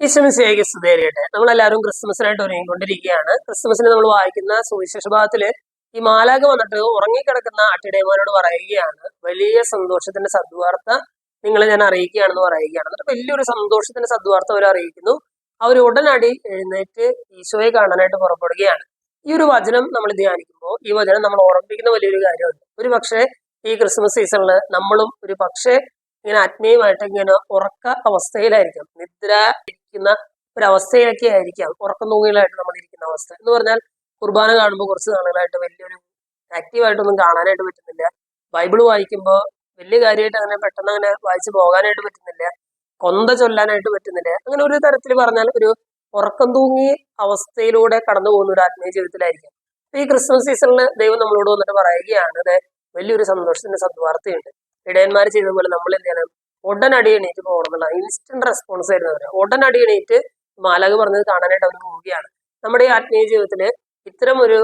ഈശ്വമിശിഹായ്ക്ക് സ്തുതിയായിരിക്കട്ടെ. നമ്മളെല്ലാവരും ക്രിസ്മസിനായിട്ട് ഒരുങ്ങിക്കൊണ്ടിരിക്കുകയാണ്. ക്രിസ്മസിന് നമ്മൾ വായിക്കുന്ന സുവിശേഷ ഭാഗത്തില് ഈ മാലാഖ വന്നിട്ട് ഉറങ്ങിക്കിടക്കുന്ന ആട്ടിടയന്മാരോട് പറയുകയാണ്, വലിയ സന്തോഷത്തിന്റെ സദ്വാർത്ത നിങ്ങളെ ഞാൻ അറിയിക്കുകയാണെന്ന് പറയുകയാണ്. എന്നിട്ട് വലിയൊരു സന്തോഷത്തിന്റെ സദ്വാർത്ത അവർ അറിയിക്കുന്നു. അവർ ഉടനടി എഴുന്നേറ്റ് ഈശോയെ കാണാനായിട്ട് പുറപ്പെടുകയാണ്. ഈ ഒരു വചനം നമ്മൾ ധ്യാനിക്കുമ്പോൾ ഈ വചനം നമ്മൾ ഓർമ്മിപ്പിക്കുന്ന വലിയൊരു കാര്യമുണ്ട്. ഒരു പക്ഷേ ഈ ക്രിസ്മസ് സീസണിൽ നമ്മളും ഒരു പക്ഷേ ഇങ്ങനെ ആത്മീയമായിട്ട് ഇങ്ങനെ ഉറക്ക അവസ്ഥയിലായിരിക്കാം, നിദ്ര ഇരിക്കുന്ന ഒരവസ്ഥയിലൊക്കെ ആയിരിക്കാം, ഉറക്കം തൂങ്ങിലായിട്ട് നമ്മൾ ഇരിക്കുന്ന അവസ്ഥ എന്ന് പറഞ്ഞാൽ കുർബാന കാണുമ്പോൾ കുറച്ച് നാളുകളായിട്ട് വലിയൊരു ആക്റ്റീവായിട്ടൊന്നും കാണാനായിട്ട് പറ്റുന്നില്ല. ബൈബിൾ വായിക്കുമ്പോൾ വലിയ കാര്യമായിട്ട് അങ്ങനെ പെട്ടെന്ന് അങ്ങനെ വായിച്ചു പോകാനായിട്ട് പറ്റുന്നില്ല. കൊന്ത ചൊല്ലാനായിട്ട് പറ്റുന്നില്ല. അങ്ങനെ ഒരു തരത്തിൽ പറഞ്ഞാൽ ഒരു ഉറക്കം തൂങ്ങി അവസ്ഥയിലൂടെ കടന്നു പോകുന്ന ഒരു ആത്മീയ ജീവിതത്തിലായിരിക്കും. ഈ ക്രിസ്മസ് സീസണിൽ ദൈവം നമ്മളോട് വന്നിട്ട് പറയുകയാണ്, അത് വലിയൊരു സന്തോഷത്തിന്റെ സദ്വാർത്തയുണ്ട്. ഇടയന്മാർ ചെയ്തതുപോലെ നമ്മൾ എന്ത് ചെയ്യണം? ഉടനടി എണീറ്റ് പോകണമെന്നുള്ള ഇൻസ്റ്റന്റ് റെസ്പോൺസ് ആയിരുന്നു അവർ. ഉടനടി എണീറ്റ് മാലാഖ പറഞ്ഞത് കാണാനായിട്ട് അവർ പോവുകയാണ്. നമ്മുടെ ഈ ആത്മീയ ജീവിതത്തിൽ ഇത്തരം ഒരു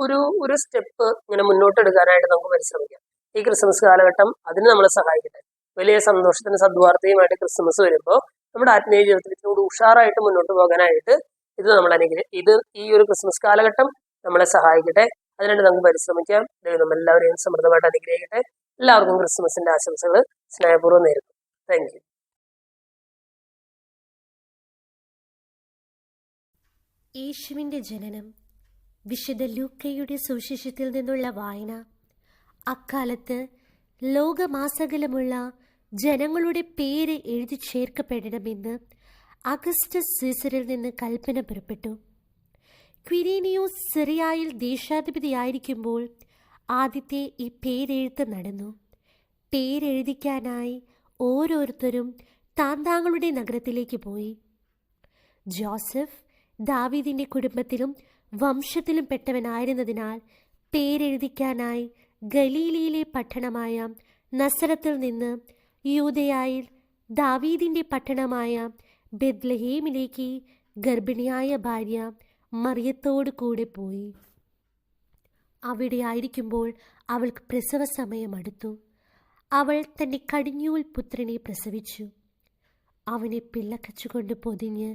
ഒരു ഒരു സ്റ്റെപ്പ് ഇങ്ങനെ മുന്നോട്ട് എടുക്കാനായിട്ട് നമുക്ക് പരിശ്രമിക്കാം. ഈ ക്രിസ്മസ് കാലഘട്ടം അതിന് നമ്മളെ സഹായിക്കട്ടെ. വലിയ സന്തോഷത്തിന് സദ്വാർത്തയുമായിട്ട് ക്രിസ്മസ് വരുമ്പോൾ നമ്മുടെ ആത്മീയ ജീവിതത്തിൽ ഇത്തിരി ഉഷാറായിട്ട് മുന്നോട്ട് പോകാനായിട്ട് ഇത് ഈ ഒരു ക്രിസ്മസ് കാലഘട്ടം നമ്മളെ സഹായിക്കട്ടെ. അതിനായിട്ട് നമുക്ക് പരിശ്രമിക്കാം. ദൈവം നമ്മളെല്ലാവരെയും സമൃദ്ധമായിട്ട് അനുഗ്രഹിക്കട്ടെ. എല്ലാവർക്കും ക്രിസ്മസിന്റെ ആശംസകൾ സ്നേഹപൂർവ്വം നേരുന്നു. Thank you. യേശുവിൻ്റെ ജനനം. വിശുദ്ധ ലൂക്കയുടെ സുവിശേഷത്തിൽ നിന്നുള്ള വായന. അക്കാലത്ത് ലോകമാസകലമുള്ള ജനങ്ങളുടെ പേര് എഴുതി ചേർക്കപ്പെടണമെന്ന് അഗസ്റ്റസ് സീസറിൽ നിന്ന് കൽപ്പന പുറപ്പെട്ടു. ക്വിരീനിയോസ് സിറിയയിൽ ദേശാധിപതിയായിരിക്കുമ്പോൾ ആദ്യത്തെ ഈ പേരെഴുത്ത് നടന്നു. പേരെഴുതിക്കാനായി ഓരോരുത്തരും താന്താങ്ങളുടെ നഗരത്തിലേക്ക് പോയി. ജോസഫ് ദാവീദിൻ്റെ കുടുംബത്തിലും വംശത്തിലും പെട്ടവനായിരുന്നതിനാൽ പേരെഴുതിക്കാനായി ഗലീലയിലെ പട്ടണമായ നസറത്തിൽ നിന്ന് യൂദയായിൽ ദാവീദിൻ്റെ പട്ടണമായ ബെത്ലഹേമിലേക്ക് ഗർഭിണിയായ ഭാര്യ മറിയത്തോടു കൂടെ പോയി. അവിടെ ആയിരിക്കുമ്പോൾ അവൾക്ക് പ്രസവ സമയം അടുത്തു. അവൾ തൻ്റെ കടിഞ്ഞൂൽ പുത്രനെ പ്രസവിച്ചു. അവനെ പിള്ളക്കച്ചുകൊണ്ട് പൊതിഞ്ഞ്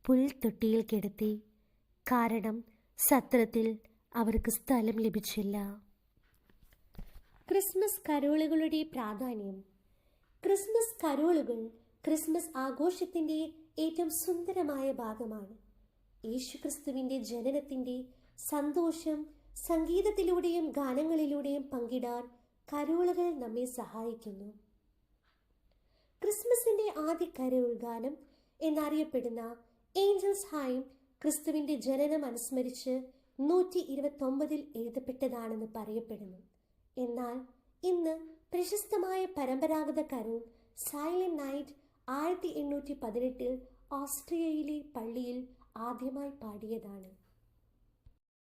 പുൽത്തൊട്ടിയിൽ കിടത്തി. കാരണം സത്രത്തിൽ അവർക്ക് സ്ഥലം ലഭിച്ചില്ല. ക്രിസ്മസ് കരോളുകളുടെ പ്രാധാന്യം. ക്രിസ്മസ് കരോളുകൾ ക്രിസ്മസ് ആഘോഷത്തിൻ്റെ ഏറ്റവും സുന്ദരമായ ഭാഗമാണ്. യേശുക്രിസ്തുവിൻ്റെ ജനനത്തിൻ്റെ സന്തോഷം സംഗീതത്തിലൂടെയും ഗാനങ്ങളിലൂടെയും പങ്കിടാൻ കരോളുകൾ നമ്മെ സഹായിക്കുന്നു. ക്രിസ്മസിൻ്റെ ആദ്യ കരോൾ ഗാനം എന്നറിയപ്പെടുന്ന ഏഞ്ചൽസ് ഹൈം ക്രിസ്തുവിൻ്റെ ജനനം അനുസ്മരിച്ച് 129 എഴുതപ്പെട്ടതാണെന്ന് പറയപ്പെടുന്നു. എന്നാൽ ഇന്ന് പ്രശസ്തമായ പരമ്പരാഗത കരോൾ സൈലന്റ് നൈറ്റ് 1818 ഓസ്ട്രിയയിലെ പള്ളിയിൽ ആദ്യമായി പാടിയതാണ്.